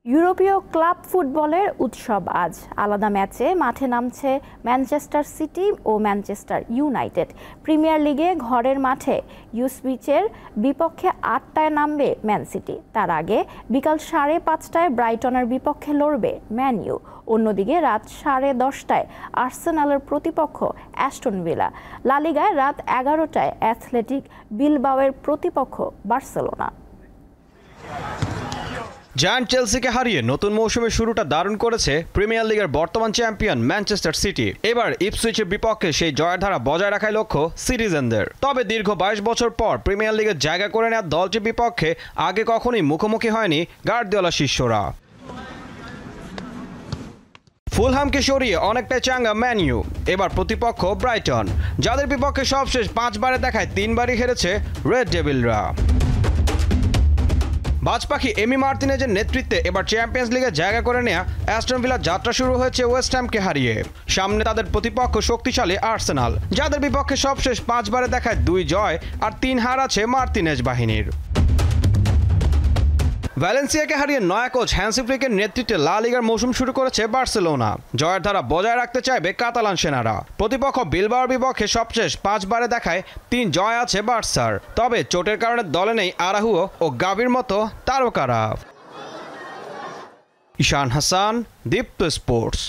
ইউরোপীয় ক্লাব ফুটবলের উৎসব আজ। আলাদা ম্যাচে মাঠে নামছে ম্যানচেস্টার সিটি ও ম্যানচেস্টার ইউনাইটেড। প্রিমিয়ার লিগে ঘরের মাঠে ইউসউইচের বিপক্ষে ৮টায় নামবে ম্যান সিটি। তার আগে বিকাল ৫:৩০টায় ব্রাইটনের বিপক্ষে লড়বে ম্যান ইউ। অন্যদিকে রাত 10:30টায় আর্সেনালের প্রতিপক্ষ অ্যাস্টন ভিলা। লা লিগায় রাত 11টায় অ্যাথলেটিক বিলবাওয়ের প্রতিপক্ষ বার্সেলোনা। জায়ান্ট চেলসিকে হারিয়ে নতুন মৌসুমের শুরুটা দারুণ করেছে প্রিমিয়ার লিগের বর্তমান চ্যাম্পিয়ন ম্যানচেস্টার সিটি। এবার ইপসুইচের বিপক্ষে সেই জয়ের ধারা বজায় রাখার লক্ষ্য সিটিজেনদের। তবে দীর্ঘ ২২ বছর পর প্রিমিয়ার লিগের জায়গা করে নেওয়া দলটির বিপক্ষে আগে কখনোই মুখোমুখি হয়নি গার্দিওলা শিষ্যরা। ফুলহামকে সরিয়ে অনেকটাই চাঙ্গা ম্যান ইউ। এবার প্রতিপক্ষ ব্রাইটন, যাদের বিপক্ষে সবশেষ 5বারে দেখায় 3বারই হেরেছে রেড ডেভিলরা। বাজপাখি এমি মার্তিনেজের নেতৃত্বে এবার চ্যাম্পিয়ন্স লিগে জায়গা করে নেয়া অ্যাস্টন ভিলার যাত্রা শুরু হয়েছে ওয়েস্ট হ্যামকে হারিয়ে। সামনে তাদের প্রতিপক্ষ শক্তিশালী আর্সেনাল, যাদের বিপক্ষে সবশেষ 5বারে দেখায় 2 জয় আর 3 হার আছে মার্তিনেজ বাহিনীর। ভ্যালেন্সিয়াকে হারিয়ে নয়া কোচ হ্যান্সি ফ্লিকের নেতৃত্বে লা লিগার মৌসুম শুরু করেছে বার্সেলোনা। জয়ের ধারা বজায় রাখতে চাইবে কাতালান সেনারা। প্রতিপক্ষ বিলবাওর বিপক্ষে সবশেষ 5বারে দেখায় 3 জয় আছে বার্সার। তবে চোটের কারণে দলে নেই আরাহুও ও গাভির মতো তারকারা। ঈশান হাসান, দীপ্ত স্পোর্টস।